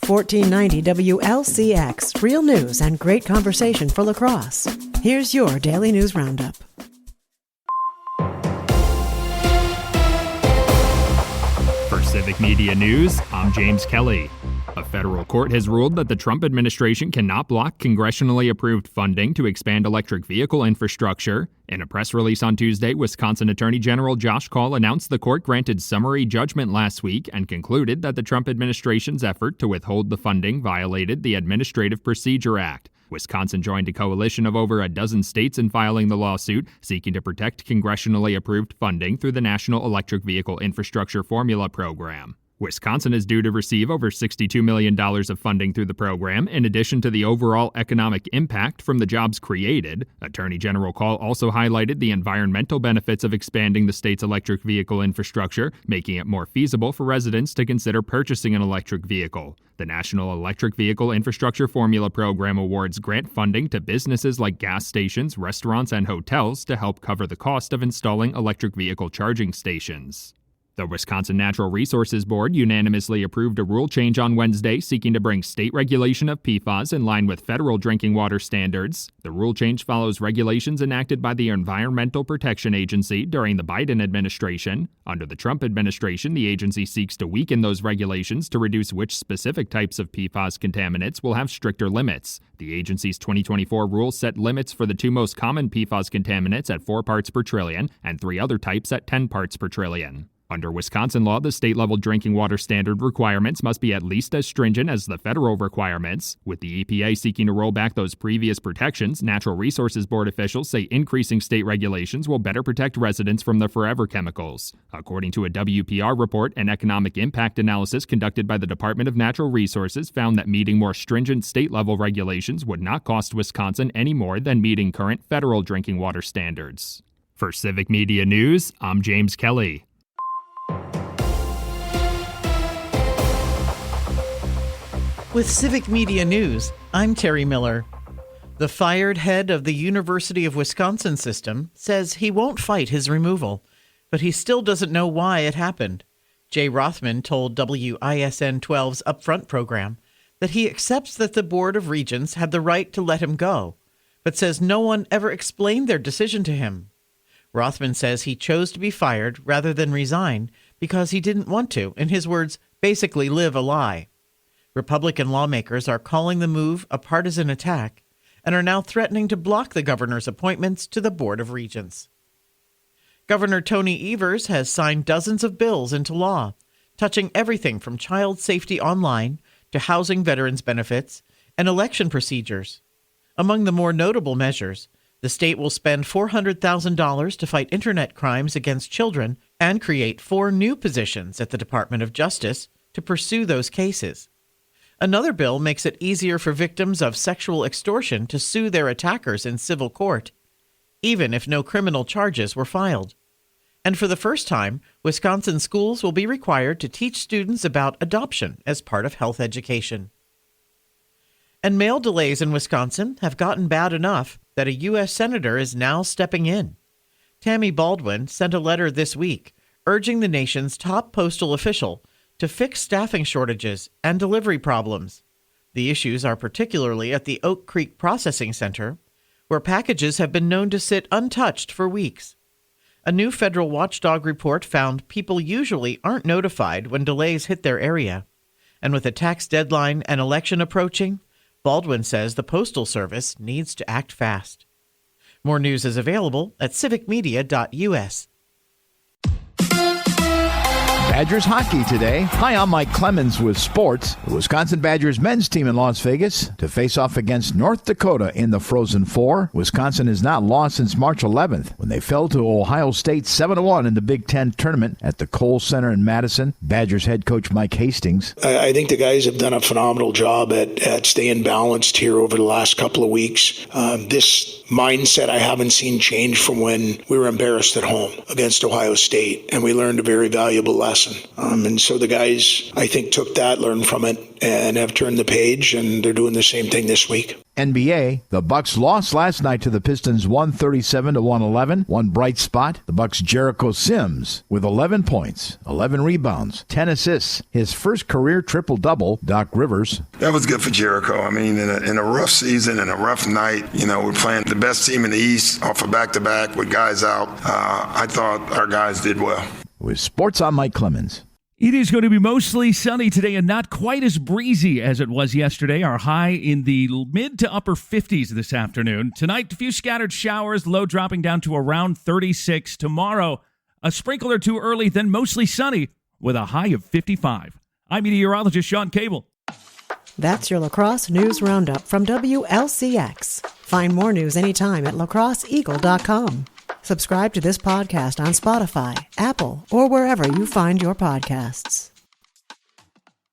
1490 WLCX, real news and great conversation for La Crosse. Here's your Daily News Roundup. For Civic Media News, I'm James Kelly. A federal court has ruled that the Trump administration cannot block congressionally approved funding to expand electric vehicle infrastructure. In a press release on Tuesday, Wisconsin Attorney General Josh Kaul announced the court granted summary judgment last week and concluded that the Trump administration's effort to withhold the funding violated the Administrative Procedure Act. Wisconsin joined a coalition of over a dozen states in filing the lawsuit, seeking to protect congressionally approved funding through the National Electric Vehicle Infrastructure Formula Program. Wisconsin is due to receive over $62 million of funding through the program, in addition to the overall economic impact from the jobs created. Attorney General Kaul also highlighted the environmental benefits of expanding the state's electric vehicle infrastructure, making it more feasible for residents to consider purchasing an electric vehicle. The National Electric Vehicle Infrastructure Formula Program awards grant funding to businesses like gas stations, restaurants, and hotels to help cover the cost of installing electric vehicle charging stations. The Wisconsin Natural Resources Board unanimously approved a rule change on Wednesday seeking to bring state regulation of PFAS in line with federal drinking water standards. The rule change follows regulations enacted by the Environmental Protection Agency during the Biden administration. Under the Trump administration, the agency seeks to weaken those regulations to reduce which specific types of PFAS contaminants will have stricter limits. The agency's 2024 rule set limits for the two most common PFAS contaminants at 4 parts per trillion and 3 other types at 10 parts per trillion. Under Wisconsin law, the state-level drinking water standard requirements must be at least as stringent as the federal requirements. With the EPA seeking to roll back those previous protections, Natural Resources Board officials say increasing state regulations will better protect residents from the forever chemicals. According to a WPR report, an economic impact analysis conducted by the Department of Natural Resources found that meeting more stringent state-level regulations would not cost Wisconsin any more than meeting current federal drinking water standards. For Civic Media News, I'm James Kelly. With Civic Media News, I'm Terry Miller. The fired head of the University of Wisconsin system says he won't fight his removal, but he still doesn't know why it happened. Jay Rothman told WISN 12's Upfront program that he accepts that the Board of Regents had the right to let him go, but says no one ever explained their decision to him. Rothman says he chose to be fired rather than resign because he didn't want to, in his words, basically live a lie. Republican lawmakers are calling the move a partisan attack and are now threatening to block the governor's appointments to the Board of Regents. Governor Tony Evers has signed dozens of bills into law, touching everything from child safety online to housing veterans benefits and election procedures. Among the more notable measures, the state will spend $400,000 to fight internet crimes against children and create 4 new positions at the Department of Justice to pursue those cases. Another bill makes it easier for victims of sexual extortion to sue their attackers in civil court, even if no criminal charges were filed. And for the first time, Wisconsin schools will be required to teach students about adoption as part of health education. And mail delays in Wisconsin have gotten bad enough that a U.S. senator is now stepping in. Tammy Baldwin sent a letter this week urging the nation's top postal official to fix staffing shortages and delivery problems. The issues are particularly at the Oak Creek Processing Center, where packages have been known to sit untouched for weeks. A new federal watchdog report found people usually aren't notified when delays hit their area. And with a tax deadline and election approaching, Baldwin says the Postal Service needs to act fast. More news is available at civicmedia.us. Badgers hockey today. Hi, I'm Mike Clemens with sports. The Wisconsin Badgers men's team in Las Vegas to face off against North Dakota in the Frozen Four. Wisconsin has not lost since March 11th when they fell to Ohio State 7-1 in the Big Ten tournament at the Kohl Center in Madison. Badgers head coach Mike Hastings. I think the guys have done a phenomenal job at staying balanced here over the last couple of weeks. This mindset I haven't seen change from when we were embarrassed at home against Ohio State, and we learned a very valuable lesson. lesson. And so the guys, I think, took that, learned from it, and have turned the page, and they're doing the same thing this week. NBA, the Bucks lost last night to the Pistons 137-111. One bright spot, the Bucks' Jericho Sims with 11 points, 11 rebounds, 10 assists. His first career triple-double. Doc Rivers. That was good for Jericho. I mean, in a rough season and a rough night, we're playing the best team in the East off a back-to-back with guys out. I thought our guys did well. With sports, I'm Mike Clemens. It is going to be mostly sunny today and not quite as breezy as it was yesterday. Our high in the mid to upper 50s this afternoon. Tonight, a few scattered showers, low dropping down to around 36. Tomorrow, a sprinkle or two early, then mostly sunny with a high of 55. I'm meteorologist Sean Cable. That's your La Crosse News Roundup from WLCX. Find more news anytime at lacrosseeagle.com. Subscribe to this podcast on Spotify, Apple, or wherever you find your podcasts.